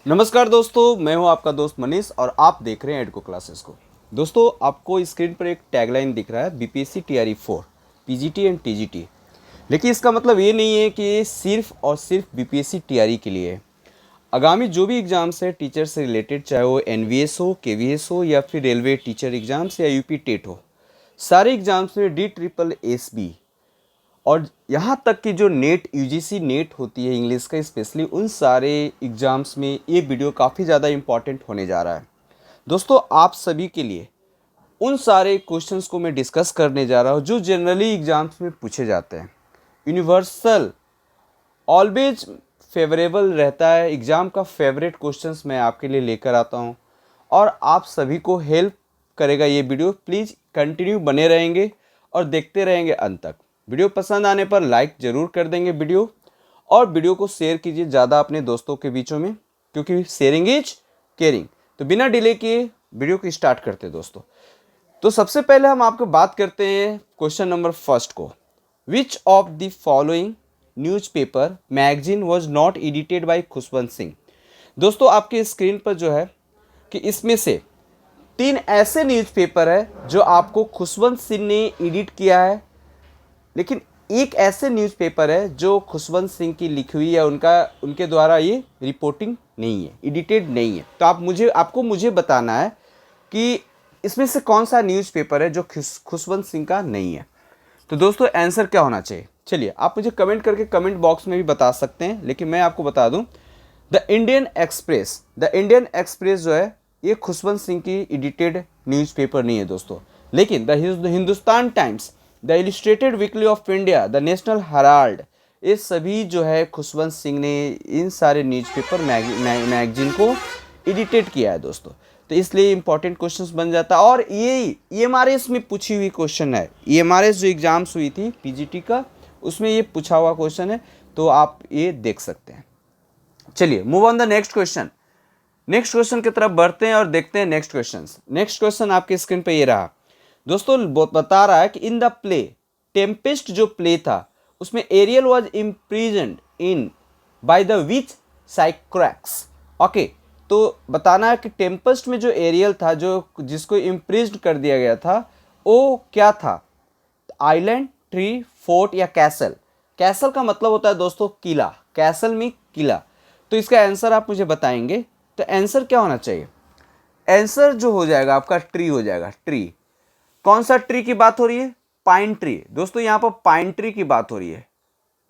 नमस्कार दोस्तों, मैं हूं आपका दोस्त मनीष और आप देख रहे हैं एडको क्लासेस को। दोस्तों, आपको स्क्रीन पर एक टैगलाइन दिख रहा है BPSC TRE 4 PGT and TGT. लेकिन इसका मतलब ये नहीं है कि ये सिर्फ और सिर्फ बीपीएससी टीआरई के लिए है। आगामी जो भी एग्जाम्स है टीचर से रिलेटेड, चाहे वो एनवीएस हो, केवीएस हो या फिर रेलवे टीचर एग्जाम्स या यूपी टेट हो, सारे एग्जाम्स में DSSB और यहाँ तक कि जो नेट यूजीसी नेट होती है इंग्लिश का, स्पेशली उन सारे एग्ज़ाम्स में ये वीडियो काफ़ी ज़्यादा इम्पॉर्टेंट होने जा रहा है। दोस्तों, आप सभी के लिए उन सारे क्वेश्चंस को मैं डिस्कस करने जा रहा हूँ जो जनरली एग्ज़ाम्स में पूछे जाते हैं। यूनिवर्सल ऑलवेज फेवरेबल रहता है, एग्ज़ाम का फेवरेट क्वेश्चंस मैं आपके लिए लेकर आता हूँ और आप सभी को हेल्प करेगा ये वीडियो। प्लीज़ कंटिन्यू बने रहेंगे और देखते रहेंगे अंत तक। वीडियो पसंद आने पर लाइक ज़रूर कर देंगे वीडियो, और वीडियो को शेयर कीजिए ज़्यादा अपने दोस्तों के बीचों में, क्योंकि शेयरिंग इज केयरिंग। तो बिना डिले किए वीडियो को स्टार्ट करते हैं दोस्तों। तो सबसे पहले हम आपको बात करते हैं क्वेश्चन नंबर फर्स्ट को। Which of the following newspaper magazine was not edited by Khushwant Singh. दोस्तों, आपके स्क्रीन पर जो है कि इसमें से 3 ऐसे न्यूज़पेपर है जो आपको खुशवंत सिंह ने एडिट किया है, लेकिन एक ऐसे न्यूज़पेपर है जो खुशवंत सिंह की लिखी हुई है, उनके द्वारा ये रिपोर्टिंग नहीं है, एडिटेड नहीं है। तो आपको मुझे बताना है कि इसमें से कौन सा न्यूज़पेपर है जो खुशवंत सिंह का नहीं है। तो दोस्तों, आंसर क्या होना चाहिए? चलिए, आप मुझे कमेंट करके कमेंट बॉक्स में भी बता सकते हैं, लेकिन मैं आपको बता दूं, द इंडियन एक्सप्रेस जो है ये खुशवंत सिंह की एडिटेड न्यूज़पेपर नहीं है दोस्तों। लेकिन the Hindustan times, the illustrated weekly off India, the national Herald, ये सभी जो है खुशवंत सिंह ने इन सारे न्यूज़पेपर मैगजीन को एडिटेड किया है दोस्तों। तो इसलिए इंपॉर्टेंट क्वेश्चंस बन जाता है। और ये EMRS में पूछी हुई क्वेश्चन है। EMRS जो एग्जाम्स हुई थी पीजीटी का, उसमें ये पूछा हुआ क्वेश्चन है, तो आप ये देख सकते हैं। चलिए, move on the next question. Next question की तरफ बढ़ते हैं और देखते हैं नेक्स्ट क्वेश्चन। नेक्स्ट क्वेश्चन आपके स्क्रीन पे ये रहा दोस्तों। बता रहा है कि इन द प्ले टेम्पेस्ट, जो प्ले था उसमें Ariel was imprisoned in by the witch Sycorax. Okay, तो बताना है कि टेम्पेस्ट में जो एरियल था, जो जिसको इम्प्रिज्ड कर दिया गया था, वो क्या था? आइलैंड, ट्री, फोर्ट या कैसल। कैसल का मतलब होता है दोस्तों किला, कैसल में किला। तो इसका आंसर आप मुझे बताएंगे। तो आंसर क्या होना चाहिए? आंसर जो हो जाएगा आपका ट्री हो जाएगा। ट्री, कौन सा ट्री की बात हो रही है? Pine tree. दोस्तों, यहाँ पर पाइन ट्री की बात हो रही है।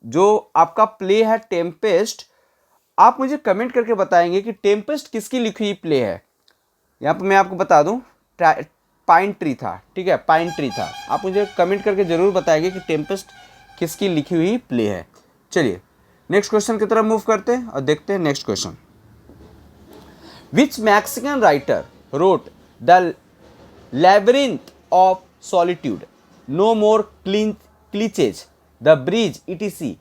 जो आपका प्ले है टेम्पेस्ट, आप मुझे कमेंट करके बताएंगे कि टेम्पेस्ट किसकी लिखी हुई प्ले है। यहाँ पर मैं आपको बता दूं, पाइन ट्री था, ठीक है, पाइन ट्री था। आप मुझे कमेंट करके जरूर बताएंगे कि टेम्पेस्ट किसकी लिखी हुई प्ले है। चलिए, नेक्स्ट क्वेश्चन की तरफ मूव करते हैं और देखते हैं next question. Which Mexican writer wrote the labyrinth of solitude, no more cliches, the bridge, ETC।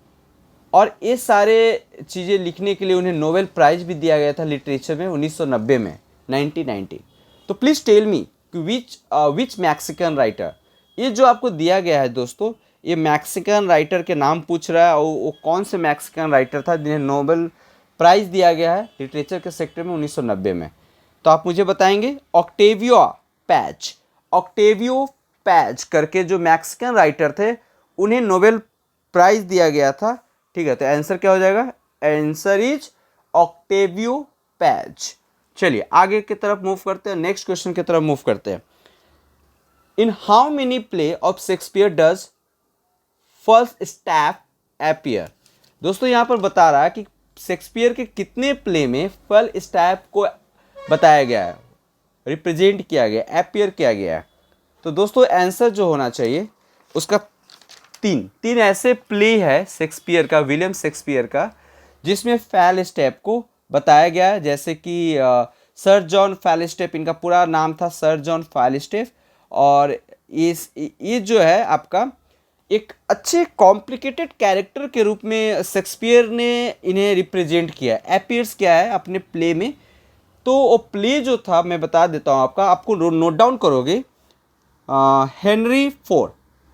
और ये सारे चीज़ें लिखने के लिए उन्हें नोबेल प्राइज भी दिया गया था लिटरेचर में 1990 में, 1990। तो प्लीज़ टेल मी कि विच मैक्सिकन राइटर, ये जो आपको दिया गया है दोस्तों, ये मैक्सिकन राइटर के नाम पूछ रहा है, और वो कौन से मैक्सिकन राइटर था जिन्हें नोबेल प्राइज़ दिया गया है लिटरेचर के सेक्टर में 1990 में। तो आप मुझे बताएंगे। ऑक्टेवियो पैच करके जो मैक्सिकन राइटर थे, उन्हें नोबेल प्राइज़ दिया गया था, ठीक है। तो आंसर क्या हो जाएगा? Answer is Octavio patch. चलिए, आगे की तरफ मूव करते हैं, नेक्स्ट क्वेश्चन की तरफ मूव करते हैं। In how many play of Shakespeare does Falstaff appear. दोस्तों, यहां पर बता रहा है कि शेक्सपियर के कितने प्ले में फॉल्स्टैफ को बताया गया है, रिप्रेजेंट किया गया, अपीयर किया गया है। तो दोस्तों, आंसर जो होना चाहिए उसका तीन ऐसे प्ले है शेक्सपियर का, विलियम शेक्सपियर का, जिसमें फॉल्स्टैफ को बताया गया है। जैसे कि सर जॉन फॉल्स्टैफ, इनका पूरा नाम था सर जॉन फॉल्स्टैफ। और ये जो है आपका एक अच्छे कॉम्प्लिकेटेड कैरेक्टर के रूप में शेक्सपियर ने इन्हें रिप्रेजेंट किया, अपीयर्स किया है अपने प्ले में। तो वो प्ले जो था मैं बता देता हूँ आपको नोट डाउन करोगे।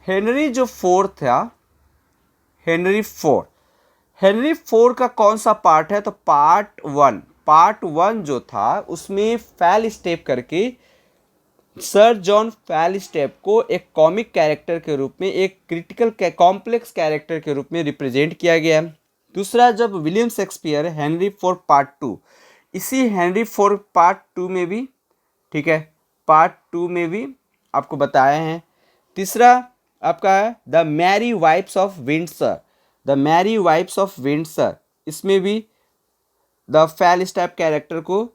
हेनरी जो फोर्थ था, हेनरी फोर का कौन सा पार्ट है? तो पार्ट 1, पार्ट 1 जो था उसमें फैलस्टेप करके सर जॉन फैलस्टेप को एक कॉमिक कैरेक्टर के रूप में, एक क्रिटिकल कॉम्प्लेक्स कैरेक्टर के रूप में रिप्रेजेंट किया गया। दूसरा, जब William Shakespeare Henry four part 2, इसी हेनरी फोर पार्ट 2 में भी, ठीक है, पार्ट 2 में भी आपको बताए हैं। तीसरा आपका है the Merry Wives of Windsor, the Merry Wives of Windsor, इसमें भी द फैलस्टेप कैरेक्टर को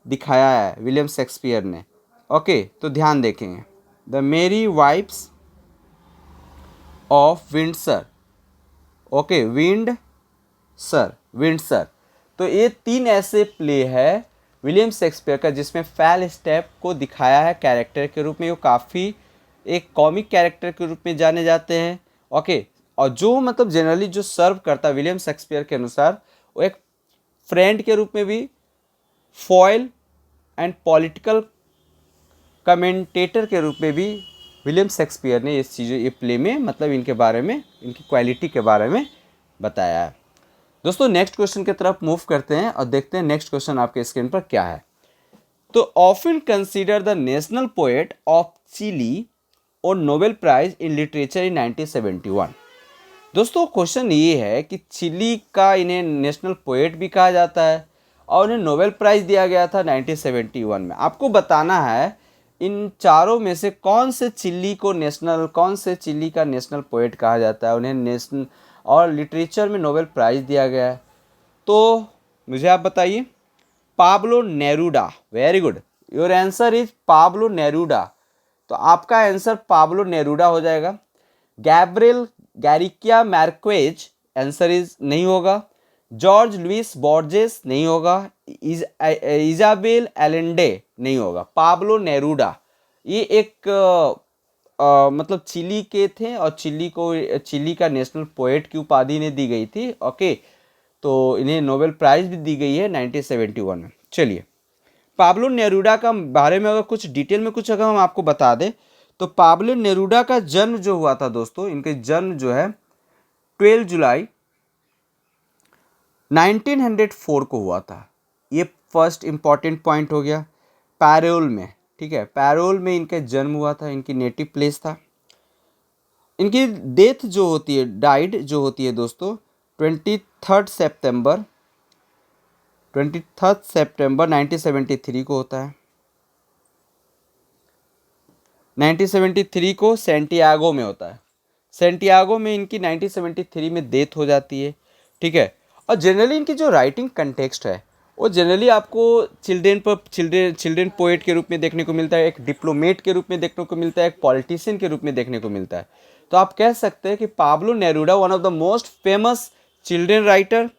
दिखाया है विलियम शेक्सपियर ने। ओके, तो ध्यान देखेंगे, the Merry Wives of Windsor, okay, Windsor. तो ये 3 ऐसे प्ले है विलियम शेक्सपियर का जिसमें फैलस्टेप को दिखाया है कैरेक्टर के रूप में। वो काफ़ी एक कॉमिक कैरेक्टर के रूप में जाने जाते हैं। ओके, और जो मतलब जनरली जो सर्व करता है विलियम शेक्सपियर के अनुसार, वो एक फ्रेंड के रूप में भी, फॉयल एंड पॉलिटिकल कमेंटेटर के रूप में भी विलियम शेक्सपियर ने इस चीज़ों, ये प्ले में मतलब इनके बारे में, इनकी क्वालिटी के बारे में बताया है। दोस्तों नेक्स्ट क्वेश्चन की तरफ मूव करते हैं और देखते हैं नेक्स्ट क्वेश्चन आपके स्क्रीन पर क्या है। तो often consider the national poet of Chile और Nobel prize in literature in 1971। दोस्तों क्वेश्चन ये है कि चिली का इन्हें नेशनल पोएट भी कहा जाता है और उन्हें नोबेल प्राइज दिया गया था 1971 में। आपको बताना है इन चारों में से कौन से चिली का नेशनल पोएट कहा जाता है, उन्हें नेशनल और लिटरेचर में नोबेल प्राइज दिया गया है। तो मुझे आप बताइए। Pablo Neruda, very good, your answer is Pablo Neruda. तो आपका आंसर पाब्लो नेरूडा हो जाएगा। Gabriel Garcia Marquez, answer is नहीं होगा। जॉर्ज लुइस बोर्जेस नहीं होगा। इजाबेल एलेंडे नहीं होगा। पाब्लो नेरूडा ये एक मतलब चिली के थे और चिली का नेशनल पोएट की उपाधि इन्हें दी गई थी। ओके, तो इन्हें नोबेल प्राइज भी दी गई है 1971 में। चलिए, पाब्लो नेरूडा का बारे में अगर कुछ डिटेल में कुछ अगर हम आपको बता दें तो पाब्लो नेरूडा का जन्म जो हुआ था दोस्तों, इनके जन्म जो है 12 जुलाई 1904 को हुआ था। ये फर्स्ट इंपॉर्टेंट पॉइंट हो गया। पैरोल में, ठीक है, पैरोल में इनका जन्म हुआ था, इनकी नेटिव प्लेस था। इनकी डेथ जो होती है, डाइड जो होती है दोस्तों 23 सितंबर 1973 को होता है। 1973 को सेंटियागो में होता है। सेंटियागो में इनकी 1973 में डेथ हो जाती है, ठीक है। और जनरली इनकी जो राइटिंग कंटेक्स्ट है वो जनरली आपको चिल्ड्रेन पोएट के रूप में देखने को मिलता है, एक डिप्लोमेट के रूप में देखने को मिलता है, एक पॉलिटिशियन के रूप में देखने को मिलता है। तो आप कह सकते हैं कि Pablo Neruda one of the most famous children writer,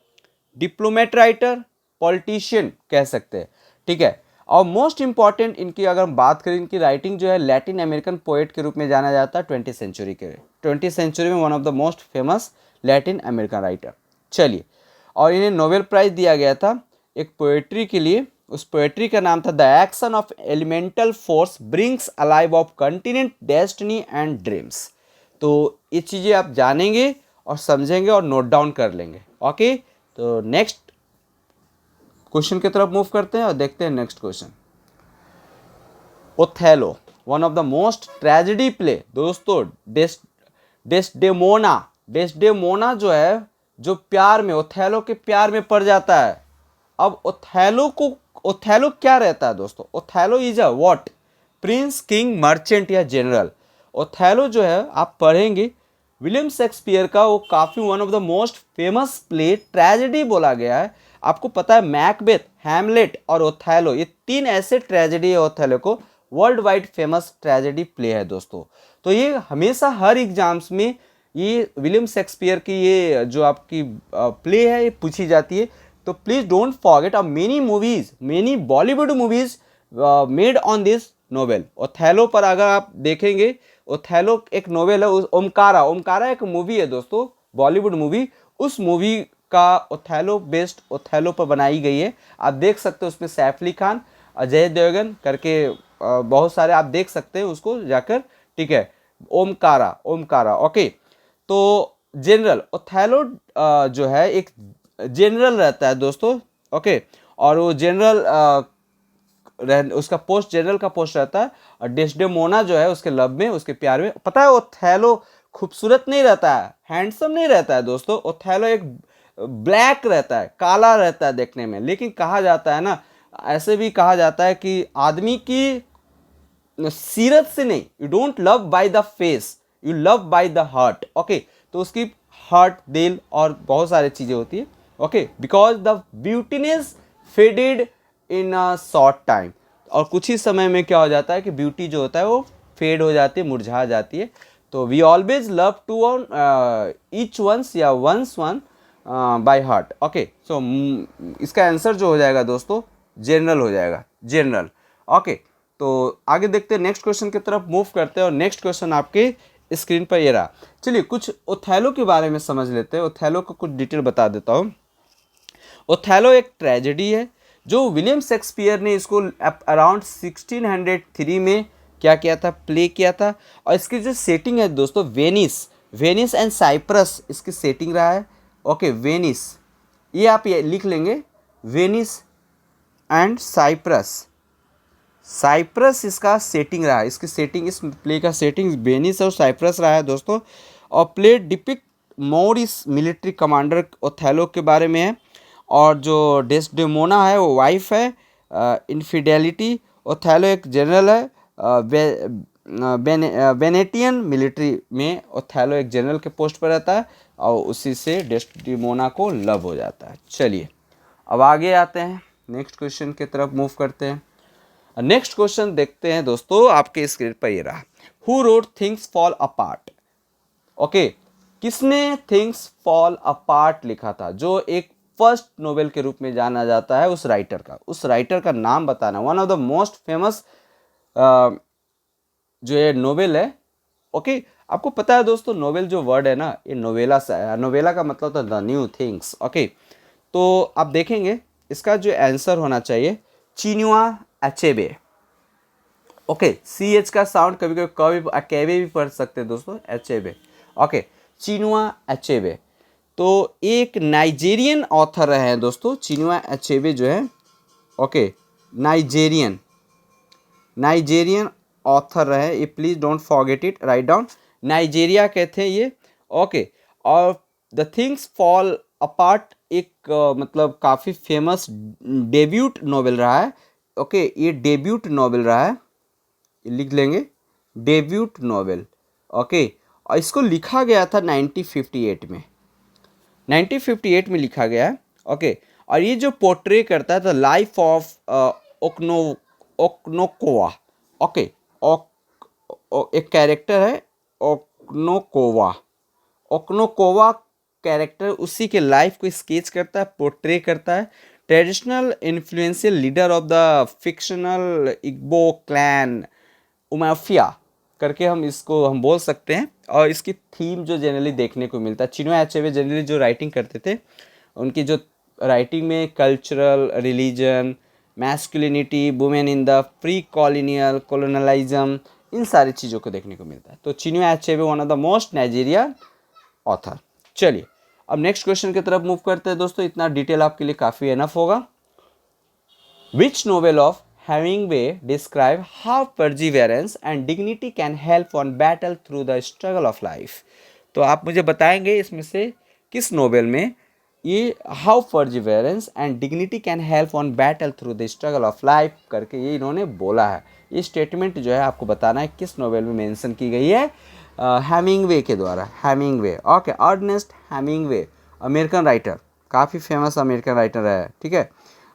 diplomat writer, politician कह सकते हैं, ठीक है। और मोस्ट इंपॉर्टेंट इनकी अगर हम बात करें, इनकी राइटिंग जो है लैटिन अमेरिकन पोएट के रूप में जाना जाता है 20th सेंचुरी के। 20th सेंचुरी में one of the most famous Latin American writer. चलिए, और इन्हें नोबेल प्राइज दिया गया था एक पोएट्री के लिए। उस पोएट्री का नाम था the action of elemental force brings alive of continent destiny and dreams. तो ये चीज़ें आप जानेंगे और समझेंगे और नोट डाउन कर लेंगे। ओके, तो नेक्स्ट क्वेश्चन की तरफ मूव करते हैं और देखते हैं next question. Othello, one of the most tragedy play दोस्तों। डेस्डेमोना जो है, जो प्यार में, ओथेलो के प्यार में पड़ जाता है। अब ओथेलो क्या रहता है दोस्तों? Othello is a what? Prince, king, merchant या जनरल। ओथेलो जो है आप पढ़ेंगे विलियम शेक्सपियर का, वो काफ़ी one of the most famous play, tragedy बोला गया है। आपको पता है मैकबेथ, हैमलेट और ओथेलो, ये 3 ऐसे ट्रेजेडी है ओथेलो को, world wide famous tragedy play है दोस्तों। तो ये हमेशा हर एग्जाम्स में ये विलियम शेक्सपियर की ये जो आपकी प्ले है ये पूछी जाती है। तो please don't forget many Bollywood movies made on this novel. Othello पर अगर आप देखेंगे, ओथेलो एक नोवेल है। ओमकारा एक मूवी है दोस्तों, बॉलीवुड मूवी। उस मूवी का ओथेलो बेस्ड ओथेलो पर बनाई गई है। आप देख सकते हो उसमें सैफ अली खान, अजय देवगन करके बहुत सारे आप देख सकते हैं उसको जाकर, ठीक है। ओमकारा ओके। तो जनरल ओथेलो जो है एक जनरल रहता है दोस्तों, ओके। और वो जनरल उसका पोस्ट जनरल का पोस्ट रहता है। और डेस्डेमोना जो है उसके लव में, उसके प्यार में, पता है ओथेलो खूबसूरत नहीं रहता है, हैंडसम नहीं रहता है दोस्तों। ओथेलो एक ब्लैक रहता है, काला रहता है देखने में, लेकिन कहा जाता है ना, ऐसे भी कहा जाता है कि आदमी की सीरत से नहीं, you don't love by the face, you love by the heart. Okay, तो उसकी हार्ट, दिल और बहुत सारी चीज़ें होती है। Okay, because the beautiness faded in a short time, और कुछ ही समय में क्या हो जाता है कि ब्यूटी जो होता है वो फेड हो जाती है, मुरझा जाती है। तो we always love to on each once या once one by heart. Okay, so इसका आंसर जो हो जाएगा दोस्तों जनरल हो जाएगा, जनरल। ओके, तो आगे देखते हैं, नेक्स्ट क्वेश्चन की तरफ मूव करते हैं। और नेक्स्ट क्वेश्चन आपके स्क्रीन पर ये रहा। चलिए कुछ ओथेलो के बारे में समझ लेते हैं। ओथेलो को कुछ डिटेल बता देता हूँ। ओथेलो एक ट्रेजेडी है जो विलियम शेक्सपियर ने इसको अराउंड 1603 में क्या किया था, प्ले किया था। और इसकी जो सेटिंग है दोस्तों, वेनिस एंड साइप्रस इसकी सेटिंग रहा है। ओके, वेनिस, ये आप ये लिख लेंगे, वेनिस एंड साइप्रस इसका सेटिंग रहा है। इसकी सेटिंग, इस प्ले का सेटिंग वेनिस और साइप्रस रहा है दोस्तों। और play depict Moorish military commander Othello के बारे में है। और जो डेस्डेमोना है वो वाइफ है। इनफिडेलिटी, ओथेलो एक जनरल है। वेनेटियन मिलिट्री में ओथेलो एक जनरल के पोस्ट पर रहता है और उसी से डेस्डेमोना को लव हो जाता है। चलिए अब आगे आते हैं, नेक्स्ट क्वेश्चन की तरफ मूव करते हैं। नेक्स्ट क्वेश्चन देखते हैं दोस्तों, आपके स्क्रीन पर ये रहा। Who wrote things fall apart. Okay, किसने थिंग्स फॉल अपार्ट लिखा था, जो एक फर्स्ट नोवेल के रूप में जाना जाता है उस राइटर का नाम बताना। One of the most famous जो ये नोवेल है। ओके, आपको पता है दोस्तों नोवेल जो वर्ड है ना, ये नोवेला से है। नोवेला का मतलब होता है द न्यू थिंग्स। ओके, तो आप देखेंगे इसका जो आंसर होना चाहिए Chinua Achebe. Okay, C H का साउंड कभी कभी अकेबे भी पढ़ सकते हैं दोस्तों, अचेबे। ओके, चिनुआ अचेबे तो एक नाइजेरियन ऑथर रहे हैं दोस्तों, चिनुआ अचेबे जो है। ओके, नाइजेरियन ऑथर रहे, ये please don't forget it, write down. Nigeria के थे ये। ओके, और द थिंग्स फॉल अपार्ट एक मतलब काफ़ी फेमस डेब्यूट नॉवेल रहा है। ओके, ये डेब्यूट नॉवेल रहा है, लिख लेंगे, डेब्यूट नॉवेल। ओके, और इसको लिखा गया था 1958 में, 1958 में लिखा गया है। ओके, और ये जो पोर्ट्रे करता है द लाइफ ऑफ ओक्नोकोवा। ओके, एक कैरेक्टर है ओक्नोकोवा कैरेक्टर, उसी के लाइफ को स्केच करता है, पोर्ट्रे करता है। Traditional influential leader of the fictional Igbo clan Umuofia करके हम बोल सकते हैं। और इसकी थीम जो जनरली देखने को मिलता है, चिनुआ अचेबे जनरली जो राइटिंग करते थे, उनकी जो राइटिंग में cultural, religion, masculinity, women in the pre colonialism, इन सारी चीज़ों को देखने को मिलता है। तो Chinua Achebe one of the most Nigeria author. चलिए अब नेक्स्ट क्वेश्चन की तरफ मूव करते हैं दोस्तों, इतना डिटेल आपके लिए काफ़ी एनफ होगा। Which novel of Hemingway describe how perseverance and dignity can help one battle through the struggle of life। तो आप मुझे बताएंगे इसमें से किस नोवेल में ये how perseverance and dignity can help one battle through the struggle of life करके ये इन्होंने बोला है। ये स्टेटमेंट जो है आपको बताना है किस नोवेल में मेंशन की गई है, हेमिंगवे के द्वारा। Hemingway, okay, Ernest Hemingway, American writer, काफ़ी फेमस अमेरिकन राइटर है, ठीक है,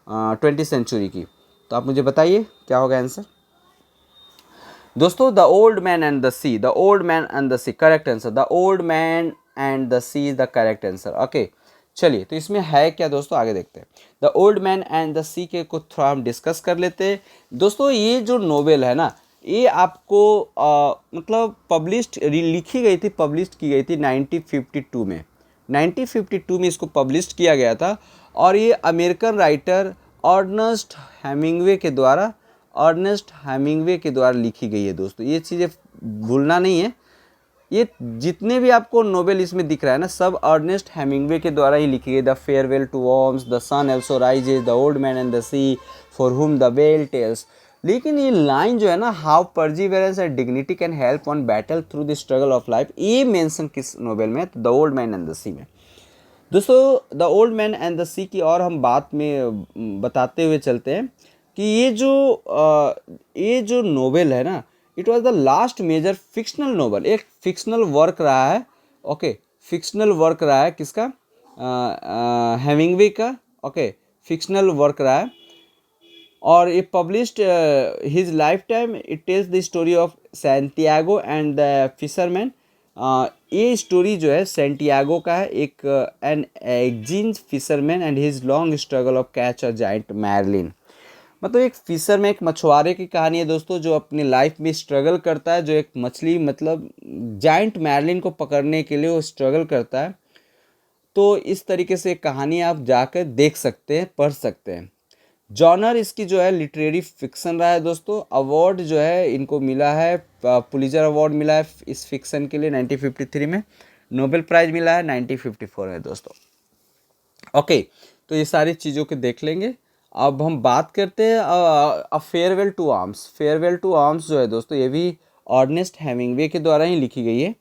20वीं सेंचुरी की। तो आप मुझे बताइए क्या होगा आंसर दोस्तों। The old man and the sea, the old man and the sea, correct answer. The old man and the sea is the correct answer. Okay, चलिए तो इसमें है क्या दोस्तों, आगे देखते हैं। The old man and the sea के कुछ थोड़ा हम डिस्कस कर लेते हैं दोस्तों। ये जो नोवेल है ना, ये आपको मतलब लिखी गई थी, पब्लिश की गई थी 1952 में। 1952 में इसको पब्लिश किया गया था। और ये अमेरिकन राइटर अर्नेस्ट हेमिंगवे के द्वारा लिखी गई है दोस्तों। ये चीज़ें भूलना नहीं है, ये जितने भी आपको नोवेल इसमें दिख रहा है ना, सब अर्नेस्ट हेमिंग्वे के द्वारा ही लिखी गई। The farewell to arms, the sun also rises, the old man and the sea, for whom the bell tolls. लेकिन ये लाइन जो है ना, how perseverance and dignity can help on battle through the struggle of life, ये mention किस novel में? The old man and the sea में। दोस्तों the old man and the sea की और हम बात में बताते हुए चलते हैं कि ये जो नोवेल है ना, it was the last major fictional novel, एक फिक्शनल वर्क रहा है। ओके, फिक्शनल वर्क रहा है किसका? हेमिंग्वे का। ओके, फिक्शनल वर्क रहा है और ये published his lifetime. It tells the story of Santiago and the fisherman. ये स्टोरी जो है सैंटियागो का है, एक एन एग्जिन fisherman and his long struggle of catch a giant marlin. मतलब एक फिशर में, एक मछुआरे की कहानी है दोस्तों, जो अपनी लाइफ में स्ट्रगल करता है, जो एक मछली मतलब जाइंट मैरलिन को पकड़ने के लिए वो स्ट्रगल करता है। तो इस तरीके से कहानी आप जाकर देख सकते हैं, पढ़ सकते हैं। जॉनर इसकी जो है लिटरेरी फिक्शन रहा है दोस्तों। अवार्ड जो है इनको मिला है, पुलिजर अवार्ड मिला है इस फिक्शन के लिए 1953 में, नोबेल प्राइज मिला है 1954 में दोस्तों। ओके, तो ये सारी चीज़ों के देख लेंगे। अब हम बात करते हैं a farewell to arms. Farewell to arms जो है दोस्तों, ये भी अर्नेस्ट हेमिंग्वे के द्वारा ही लिखी गई है।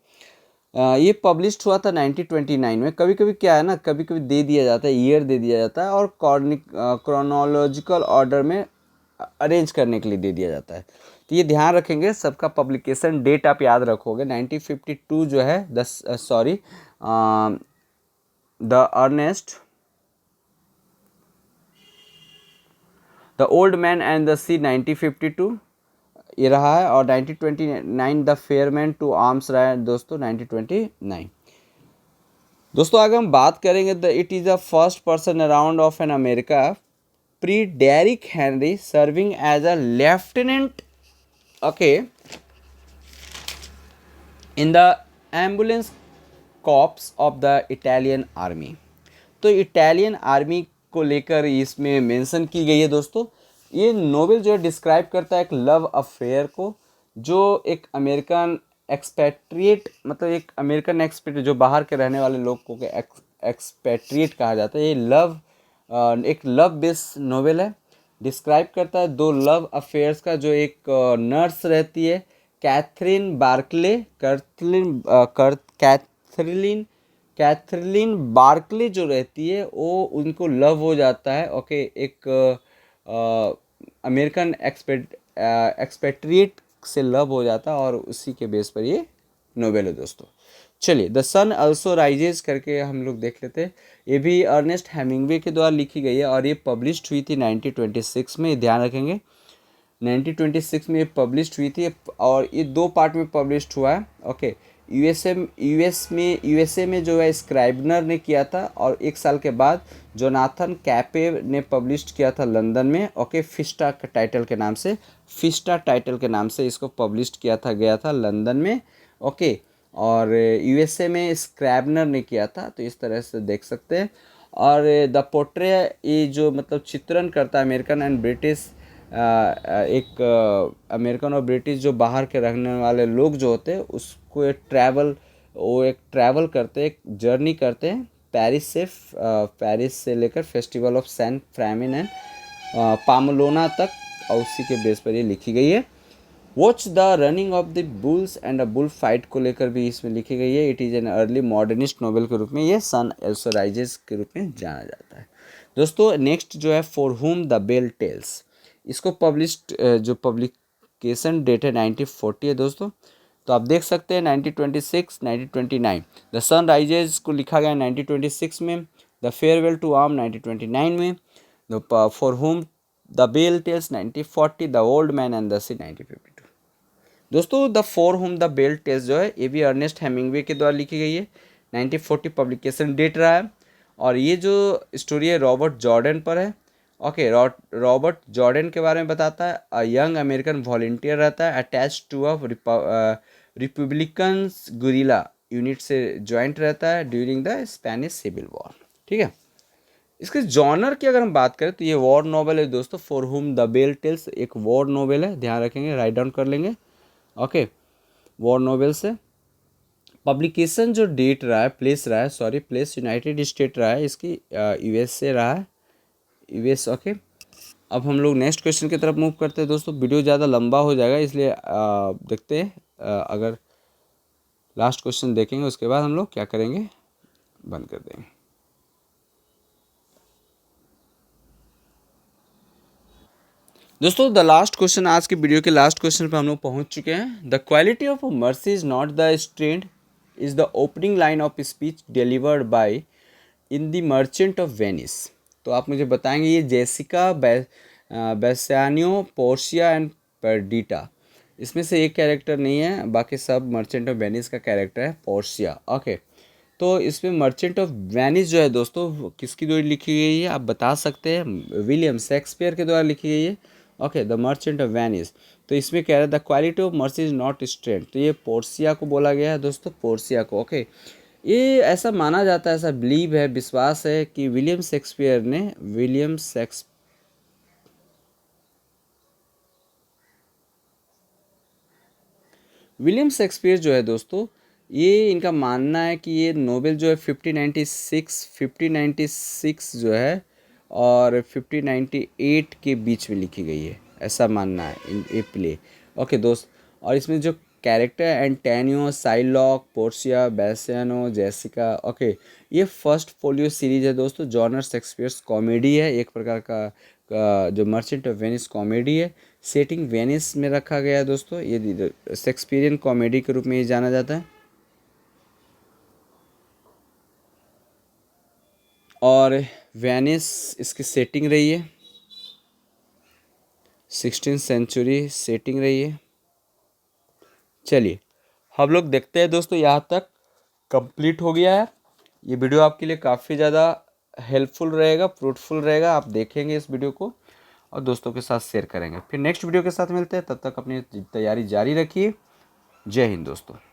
ये पब्लिश्ड हुआ था 1929 में। कभी कभी क्या है ना, कभी कभी दे दिया जाता है, ईयर दे दिया जाता है और क्रोनोलॉजिकल ऑर्डर में अरेंज करने के लिए दे दिया जाता है। तो ये ध्यान रखेंगे, सबका पब्लिकेशन डेट आप याद रखोगे। 1952 जो है the Ernest the old man and the sea 1952 ये रहा है, और 1929 द फेयरमैन टू आर्म्स रहा है दोस्तों 1929। दोस्तों आगे हम बात करेंगे the it is the first person around of an America Frederic Henry serving as a lieutenant okay in the ambulance corps of the Italian army. तो इटालियन आर्मी को लेकर इसमें मेंशन की गई है दोस्तों। ये नोवेल जो है डिस्क्राइब करता है एक लव अफेयर को, जो एक अमेरिकन एक्सपेट्रिएट, मतलब एक अमेरिकन एक्सपेट्रिएट जो बाहर के रहने वाले लोग को एक्सपेट्रिएट कहा जाता है। ये एक लव बेस्ड नोवेल है। डिस्क्राइब करता है दो लव अफेयर्स का, जो एक नर्स रहती है कैथरीन बार्कले, कैथरीन बार्कले जो रहती है, वो उनको लव हो जाता है। ओके, एक अमेरिकन एक्सपेट्रिएट से लव हो जाता है और उसी के बेस पर ये नोवेल है दोस्तों। चलिए, द सन ऑल्सो राइजेज करके हम लोग देख लेते हैं। ये भी अर्नेस्ट हेमिंग्वे के द्वारा लिखी गई है और ये पब्लिश्ड हुई थी 1926 में। ध्यान रखेंगे 1926 में ये पब्लिश्ड हुई थी और ये दो पार्ट में पब्लिश्ड हुआ है। ओके, यूएसए में जो है स्क्राइबनर ने किया था, और एक साल के बाद जोनाथन कैपे ने पब्लिश किया था लंदन में। ओके, फिस्टा टाइटल के नाम से इसको पब्लिश किया था, गया था लंदन में। ओके, और यूएसए में स्क्रैबनर ने किया था। तो इस तरह से देख सकते हैं। और द पोर्ट्रे, ये जो मतलब चित्रण करता है अमेरिकन एंड ब्रिटिश, एक अमेरिकन और ब्रिटिश जो बाहर के रहने वाले लोग जो होते हैं, उसको एक ट्रैवल करते हैं, एक जर्नी करते हैं पेरिस से लेकर फेस्टिवल ऑफ सैन फ्रामिन एंड पामलोना तक, और उसी के बेस पर ये लिखी गई है। Watch the running of the bulls and a bull fight को लेकर भी इसमें लिखी गई है। It is an early modernist novel के रूप में ये सन ऑल्सो राइजेस के रूप में जाना जाता है दोस्तों। नेक्स्ट जो है for whom the bell tolls, इसको पब्लिश्ड जो पब्लिकेशन डेट है 1940 है दोस्तों। तो आप देख सकते हैं 1926, 1929। द सन राइजेज को लिखा गया 1926 में, द फेयरवेल टू आर्म 1929 में, the for whom the bell tolls 1940, the old man and the sea 1952। दोस्तों the for whom the bell tolls जो है ये भी अर्नेस्ट हेमिंग्वे के द्वारा लिखी गई है, 1940 पब्लिकेशन डेट रहा है। और ये जो स्टोरी है रॉबर्ट जॉर्डन पर है। ओके, रॉबर्ट जॉर्डन के बारे में बताता है। अ यंग अमेरिकन वॉलंटियर रहता है, attach to a republican guerrilla unit से ज्वाइंट रहता है during the Spanish civil war. ठीक है, इसके जॉनर की अगर हम बात करें तो ये वॉर नॉवेल है दोस्तों। For whom the bell tolls एक वॉर नॉवेल है, ध्यान रखेंगे, राइट डाउन कर लेंगे। ओके, वॉर नॉवेल से पब्लिकेशन जो डेट रहा है, प्लेस रहा है, सॉरी प्लेस यूनाइटेड स्टेट रहा है, इसकी यूएस से रहा है, यूएस। ओके, अब हम लोग नेक्स्ट क्वेश्चन की तरफ मूव करते हैं दोस्तों। वीडियो ज़्यादा लंबा हो जाएगा, इसलिए देखते हैं, अगर लास्ट क्वेश्चन देखेंगे उसके बाद हम लोग क्या करेंगे, बंद कर देंगे। दोस्तों द लास्ट क्वेश्चन, आज की वीडियो के लास्ट क्वेश्चन पे हम लोग पहुंच चुके हैं। The quality of mercy is not the strength is the opening line of speech delivered by in the merchant of Venice. तो आप मुझे बताएंगे ये जेसिका बेसानियो, पोर्शिया एंड पर्डिटा, इसमें से एक कैरेक्टर नहीं है, बाकी सब मर्चेंट ऑफ वेनिस का कैरेक्टर है, पोर्शिया। ओके, तो इसमें मर्चेंट ऑफ वेनिस जो है दोस्तों किसकी द्वारा लिखी गई है आप बता सकते हैं, विलियम शेक्सपियर के द्वारा लिखी गई है। Okay, the merchant of Venice. तो इसमें कह रहा है the quality of mercy is not strength, तो ये पोर्शिया को बोला गया है दोस्तों, पोर्शिया को। ओके, ये ऐसा माना जाता है, ऐसा बिलीव है, विश्वास है कि विलियम शेक्सपियर ने विलियम शेक्सपियर जो है दोस्तों, ये इनका मानना है कि ये नोबेल जो है 1596 जो है और 1598 के बीच में लिखी गई है, ऐसा मानना है इन ये प्ले। ओके दोस्त, और इसमें जो कैरेक्टर है Antonio, Shylock, Portia, Bassanio, Jessica. Okay, ये फर्स्ट फोलियो सीरीज है दोस्तों, जॉनर शेक्सपियर्स कॉमेडी है, एक प्रकार का जो मर्चेंट ऑफ वेनिस कॉमेडी है, सेटिंग वेनिस में रखा गया है दोस्तों, ये शेक्सपियरियन कॉमेडी के रूप में ये जाना जाता है। और वेनिस इसकी सेटिंग रही है, 16th सेंचुरी सेटिंग रही है। चलिए हम लोग देखते हैं दोस्तों, यहाँ तक कंप्लीट हो गया है। ये वीडियो आपके लिए काफ़ी ज़्यादा हेल्पफुल रहेगा, फ्रूटफुल रहेगा, आप देखेंगे इस वीडियो को और दोस्तों के साथ शेयर करेंगे। फिर नेक्स्ट वीडियो के साथ मिलते हैं, तब तक अपनी तैयारी जारी रखिए। जय हिंद दोस्तों।